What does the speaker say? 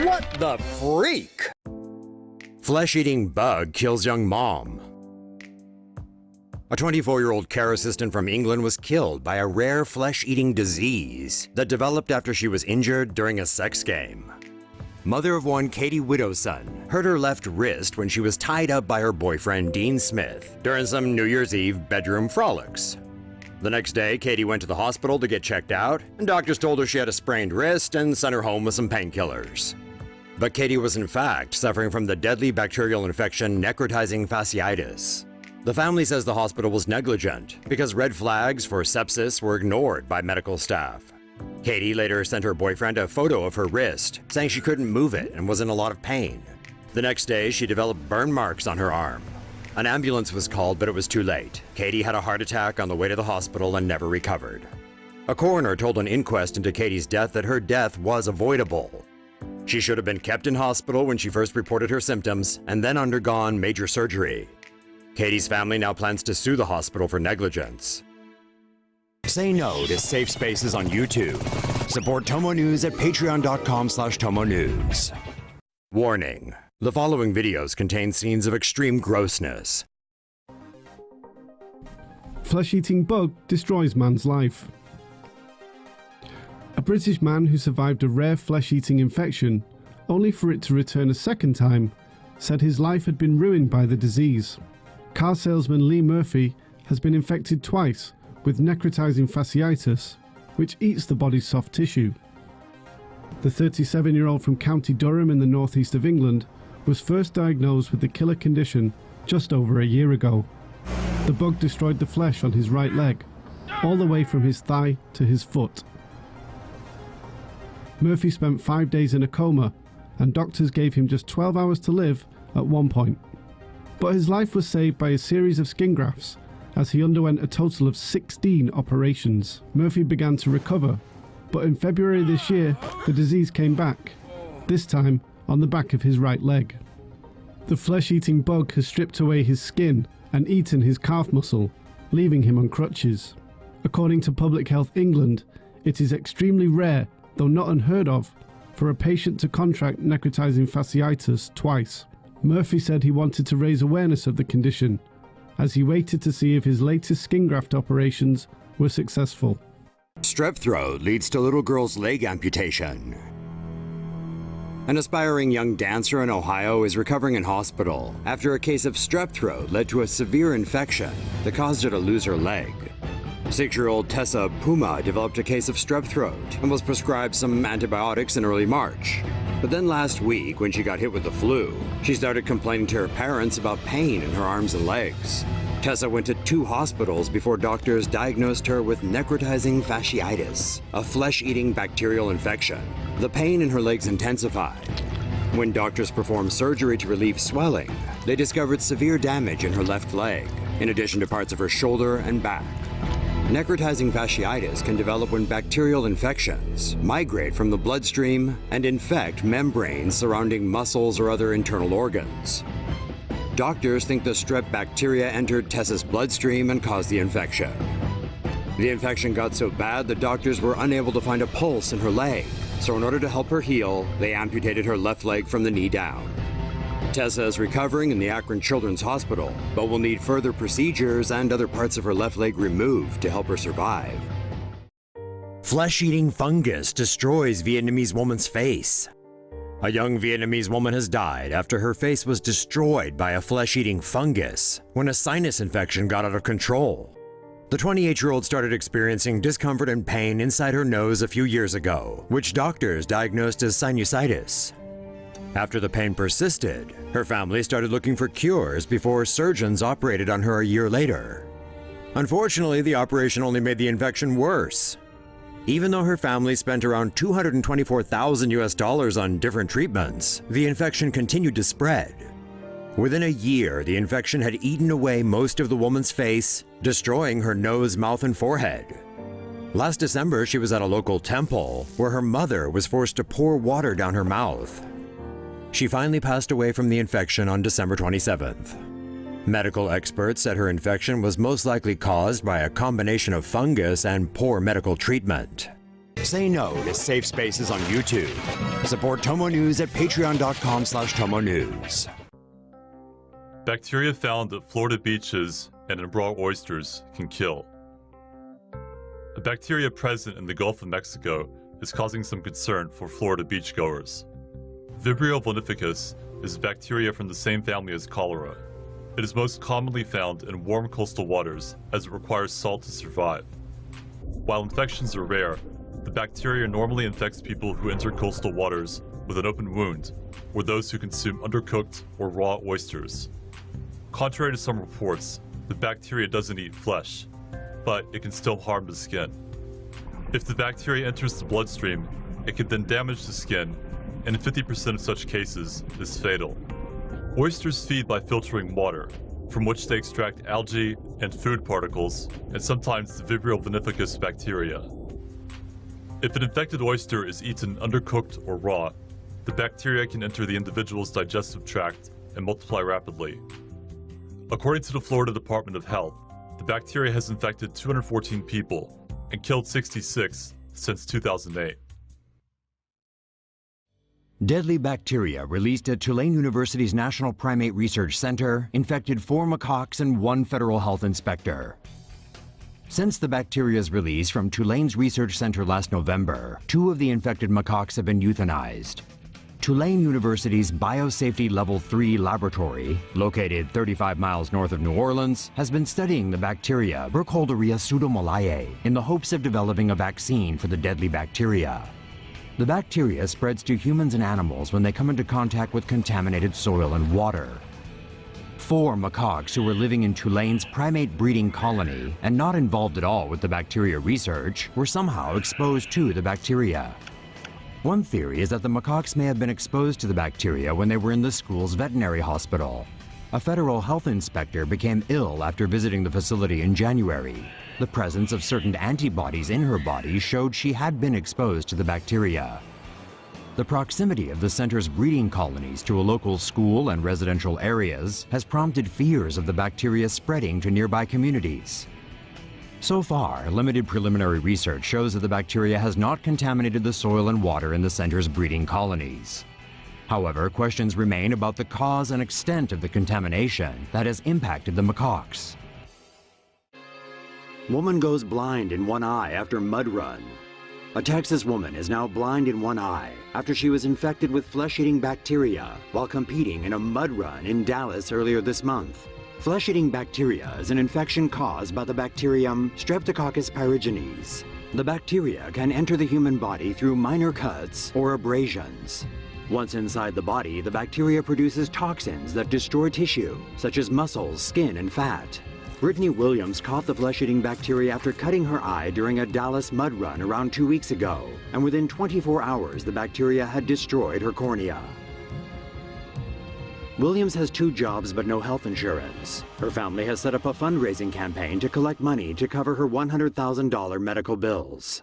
What the freak? Flesh-eating bug kills young mom. A 24-year-old care assistant from England was killed by a rare flesh-eating disease that developed after she was injured during a sex game. Mother of one, Katie Widdowson, hurt her left wrist when she was tied up by her boyfriend, Dean Smith, during some New Year's Eve bedroom frolics. The next day, Katie went to the hospital to get checked out, and doctors told her she had a sprained wrist and sent her home with some painkillers. But Katie was in fact suffering from the deadly bacterial infection necrotizing fasciitis. The family says the hospital was negligent because red flags for sepsis were ignored by medical staff. Katie later sent her boyfriend a photo of her wrist, saying she couldn't move it and was in a lot of pain. The next day, she developed burn marks on her arm. An ambulance was called, but it was too late. Katie had a heart attack on the way to the hospital and never recovered. A coroner told an inquest into Katie's death that her death was avoidable. She should have been kept in hospital when she first reported her symptoms and then undergone major surgery. Katie's family now plans to sue the hospital for negligence. Say no to safe spaces on YouTube. Support TomoNews at patreon.com/TomoNews. Warning: the following videos contain scenes of extreme grossness. Flesh-eating bug destroys man's life. A British man who survived a rare flesh-eating infection, only for it to return a second time, said his life had been ruined by the disease. Car salesman Lee Murphy has been infected twice with necrotizing fasciitis, which eats the body's soft tissue. The 37-year-old from County Durham in the northeast of England was first diagnosed with the killer condition just over a year ago. The bug destroyed the flesh on his right leg, all the way from his thigh to his foot. Murphy spent 5 days in a coma, and doctors gave him just 12 hours to live at one point. But his life was saved by a series of skin grafts, as he underwent a total of 16 operations. Murphy began to recover, but in February this year, the disease came back, this time on the back of his right leg. The flesh-eating bug has stripped away his skin and eaten his calf muscle, leaving him on crutches. According to Public Health England, it is extremely rare, though not unheard of, for a patient to contract necrotizing fasciitis twice. Murphy said he wanted to raise awareness of the condition, as he waited to see if his latest skin graft operations were successful. Strep throat leads to little girl's leg amputation. An aspiring young dancer in Ohio is recovering in hospital after a case of strep throat led to a severe infection that caused her to lose her leg. 6-year-old Tessa Puma developed a case of strep throat and was prescribed some antibiotics in early March. But then last week, when she got hit with the flu, she started complaining to her parents about pain in her arms and legs. Tessa went to 2 hospitals before doctors diagnosed her with necrotizing fasciitis, a flesh-eating bacterial infection. The pain in her legs intensified. When doctors performed surgery to relieve swelling, they discovered severe damage in her left leg, in addition to parts of her shoulder and back. Necrotizing fasciitis can develop when bacterial infections migrate from the bloodstream and infect membranes surrounding muscles or other internal organs. Doctors think the strep bacteria entered Tessa's bloodstream and caused the infection. The infection got so bad that doctors were unable to find a pulse in her leg, so in order to help her heal, they amputated her left leg from the knee down. Tessa is recovering in the Akron Children's Hospital, but will need further procedures and other parts of her left leg removed to help her survive. Flesh-eating fungus destroys Vietnamese woman's face. A young Vietnamese woman has died after her face was destroyed by a flesh-eating fungus when a sinus infection got out of control. The 28-year-old started experiencing discomfort and pain inside her nose a few years ago, which doctors diagnosed as sinusitis. After the pain persisted, her family started looking for cures before surgeons operated on her a year later. Unfortunately, the operation only made the infection worse. Even though her family spent around $224,000 on different treatments, the infection continued to spread. Within a year, the infection had eaten away most of the woman's face, destroying her nose, mouth, and forehead. Last December, she was at a local temple where her mother was forced to pour water down her mouth. She finally passed away from the infection on December 27th. Medical experts said her infection was most likely caused by a combination of fungus and poor medical treatment. Say no to safe spaces on YouTube. Support TomoNews at patreon.com/TomoNews. Bacteria found at Florida beaches and in raw oysters can kill. A bacteria present in the Gulf of Mexico is causing some concern for Florida beachgoers. Vibrio vulnificus is a bacteria from the same family as cholera. It is most commonly found in warm coastal waters as it requires salt to survive. While infections are rare, the bacteria normally infects people who enter coastal waters with an open wound, or those who consume undercooked or raw oysters. Contrary to some reports, the bacteria doesn't eat flesh, but it can still harm the skin. If the bacteria enters the bloodstream, it can then damage the skin, and in 50% of such cases is fatal. Oysters feed by filtering water, from which they extract algae and food particles, and sometimes the Vibrio vulnificus bacteria. If an infected oyster is eaten undercooked or raw, the bacteria can enter the individual's digestive tract and multiply rapidly. According to the Florida Department of Health, the bacteria has infected 214 people and killed 66 since 2008. Deadly bacteria released at Tulane University's National Primate Research Center infected 4 macaques and 1 federal health inspector. Since the bacteria's release from Tulane's research center last November, 2 of the infected macaques have been euthanized. Tulane University's Biosafety Level 3 laboratory, located 35 miles north of New Orleans, has been studying the bacteria Burkholderia pseudomalae in the hopes of developing a vaccine for the deadly bacteria. The bacteria spreads to humans and animals when they come into contact with contaminated soil and water. 4 macaques who were living in Tulane's primate breeding colony and not involved at all with the bacteria research were somehow exposed to the bacteria. One theory is that the macaques may have been exposed to the bacteria when they were in the school's veterinary hospital. A federal health inspector became ill after visiting the facility in January. The presence of certain antibodies in her body showed she had been exposed to the bacteria. The proximity of the center's breeding colonies to a local school and residential areas has prompted fears of the bacteria spreading to nearby communities. So far, limited preliminary research shows that the bacteria has not contaminated the soil and water in the center's breeding colonies. However, questions remain about the cause and extent of the contamination that has impacted the macaques. Woman goes blind in one eye after mud run. A Texas woman is now blind in one eye after she was infected with flesh-eating bacteria while competing in a mud run in Dallas earlier this month. Flesh-eating bacteria is an infection caused by the bacterium Streptococcus pyogenes. The bacteria can enter the human body through minor cuts or abrasions. Once inside the body, the bacteria produces toxins that destroy tissue, such as muscles, skin, and fat. Brittany Williams caught the flesh-eating bacteria after cutting her eye during a Dallas mud run around 2 weeks ago, and within 24 hours, the bacteria had destroyed her cornea. Williams has 2 jobs but no health insurance. Her family has set up a fundraising campaign to collect money to cover her $100,000 medical bills.